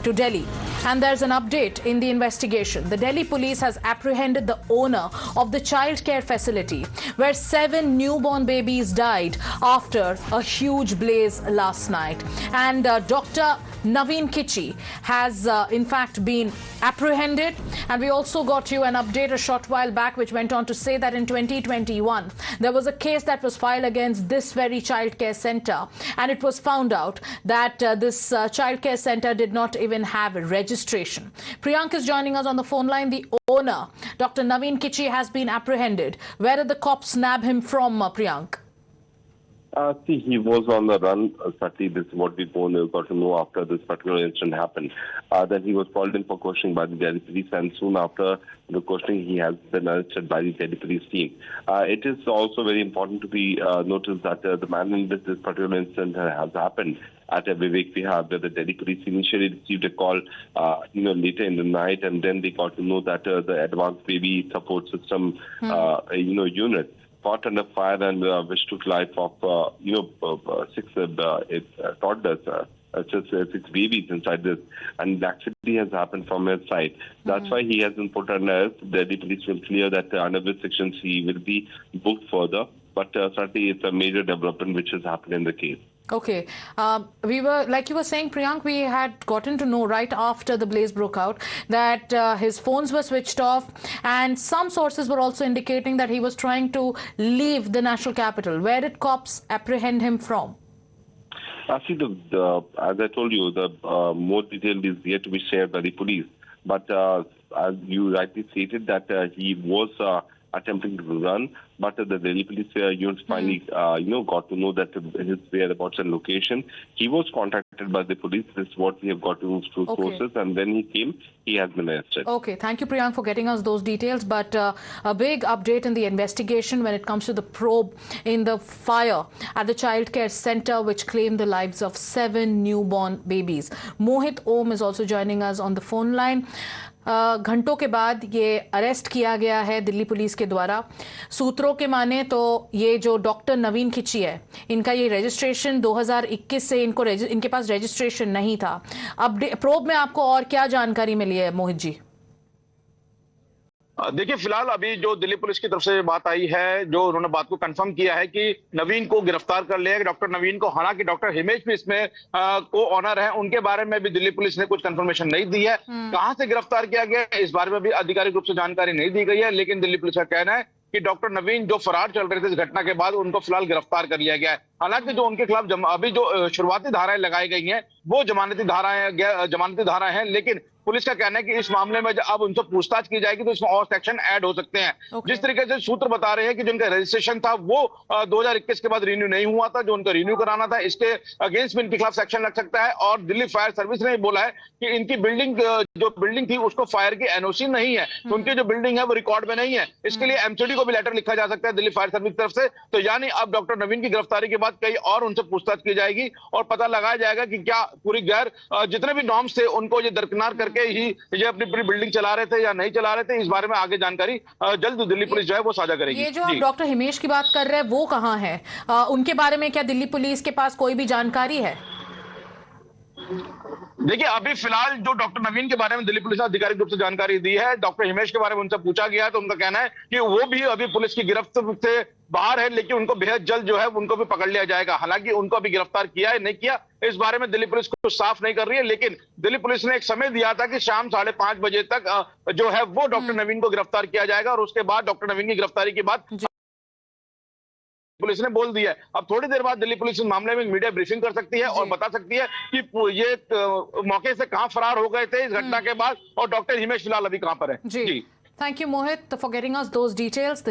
to Delhi. And there's an update in the investigation. The Delhi police has apprehended the owner of the childcare facility where 7 newborn babies died after a huge blaze last night. And Dr. Naveen Kichi has in fact been apprehended. And we also got you an update a short while back which went on to say that in 2021 there was a case that was filed against this very childcare center, and it was found out that this childcare center did not even have a registration. Priyank is joining us on the phone line. The owner, Dr. Naveen Kichi, has been apprehended. Where did the cops nab him from, Priyank? See, he was on the run. Certainly, this is what we got to know after this particular incident happened. Then he was called in for questioning by the Delhi police, and soon after the questioning, he has been arrested by the Delhi police team. It is also very important to be noticed that the man in this particular incident has happened at a Vivek Vihar, where the Delhi police initially received a call, later in the night, and then they got to know that the advanced baby support system, unit caught under fire and which took life of, 6 toddlers. Six babies inside this, and the accident has happened from his side. That's why he has been put under arrest. The Delhi police will clear that under which sections he will be booked further. But certainly, it's a major development which has happened in the case. Okay. We were, like you were saying, Priyank, we had gotten to know right after the blaze broke out that his phones were switched off, and some sources were also indicating that he was trying to leave the national capital. Where did cops apprehend him from? See, as I told you, the more detail is yet to be shared by the police. But as you rightly stated, that he was attempting to run, but the Delhi police units finally, got to know that his whereabouts and location. He was contacted by the police. This is what we have got to know through sources, and then he came. He has been arrested. Okay, thank you, Priyank, for getting us those details. But a big update in the investigation when it comes to the probe in the fire at the childcare center, which claimed the lives of 7 newborn babies. Mohit Om is also joining us on the phone line. घंटों के बाद ये arrest किया गया है Delhi police के द्वारा। सूत्रों के माने तो ये जो डॉक्टर नवीन खिची है, इनका ये रजिस्ट्रेशन 2021 से इनके पास रजिस्ट्रेशन नहीं था। प्रोब में आपको और क्या जानकारी मिली है मोहित जी? देखिए, फिलहाल अभी जो दिल्ली पुलिस की तरफ से बात आई है, जो उन्होंने बात को कंफर्म किया है कि नवीन को गिरफ्तार कर लिया है। डॉक्टर नवीन को, हालांकि डॉक्टर हिमेश भी इसमें को ऑनर है, उनके बारे में भी दिल्ली पुलिस ने कुछ कंफर्मेशन नहीं दी है। कहां से गिरफ्तार किया गया है इस बारे में भी आधिकारिक रूप से जानकारी नहीं दी गई है, लेकिन दिल्ली पुलिस का कहना है कि डॉक्टर नवीन जो फरार चल रहे थे इस घटना के बाद, उनको फिलहाल गिरफ्तार कर लिया गया है। हालांकि जो उनके खिलाफ अभी जो शुरुआती धाराएं लगाई गई हैं वो जमानती धाराएं हैं, लेकिन पुलिस का कहना है कि इस मामले में अब उनसे पूछताछ की जाएगी तो इसमें और सेक्शन ऐड हो सकते हैं। जिस तरीके से सूत्र बता रहे हैं कि जिनका रजिस्ट्रेशन था वो 2021 के बाद रिन्यू नहीं हुआ था, जो उनका रिन्यू कराना था, इसके अगेंस्ट भी इनके खिलाफ सेक्शन लग सकता है। और दिल्ली फायर सर्विस ने बोला है कि इनकी बिल्डिंग थी उसको फायर की एनओसी नहीं है, तो उनकी जो बिल्डिंग है वो रिकॉर्ड में नहीं है। इसके लिए एमसीडी को भी लेटर लिखा जा सकता है दिल्ली फायर सर्विस की तरफ से। तो यानी अब डॉक्टर नवीन की गिरफ्तारी के बाद कई और उनसे पूछताछ की जाएगी और पता लगाया जाएगा कि क्या पूरी जितने भी नॉर्म्स थे उनको ये दरकिनार करके ही ये अपनी पूरी बिल्डिंग चला रहे थे या नहीं चला रहे थे। इस बारे में आगे जानकारी जल्द दिल्ली पुलिस जो है वो साझा करेगी। ये जो आप डॉक्टर हिमेश की बात कर रहे हैं वो कहाँ है? उनके बारे में क्या दिल्ली पुलिस के पास कोई भी जानकारी है? देखिए, अभी फिलहाल जो डॉक्टर नवीन के बारे में दिल्ली पुलिस ने आधिकारिक रूप से जानकारी दी है। डॉक्टर हिमेश के बारे में उनसे पूछा गया है तो उनका कहना है कि वो भी अभी पुलिस की गिरफ्त से बाहर है, लेकिन उनको बेहद जल्द जो है उनको भी पकड़ लिया जाएगा। हालांकि उनको अभी गिरफ्तार किया है नहीं किया इस बारे में दिल्ली पुलिस कुछ साफ नहीं कर रही है, लेकिन दिल्ली पुलिस ने एक समय दिया था कि शाम 5:30 बजे तक जो है वो डॉक्टर नवीन को गिरफ्तार किया जाएगा और उसके बाद डॉक्टर नवीन की गिरफ्तारी के बाद पुलिस ने बोल दिया है। अब थोड़ी देर बाद दिल्ली पुलिस इस मामले में मीडिया ब्रीफिंग कर सकती है और बता सकती है कि ये मौके से कहां फरार हो गए थे इस घटना के बाद और डॉक्टर हिमेश फिलहाल अभी कहां पर है। जी, thank you Mohit for getting us those details.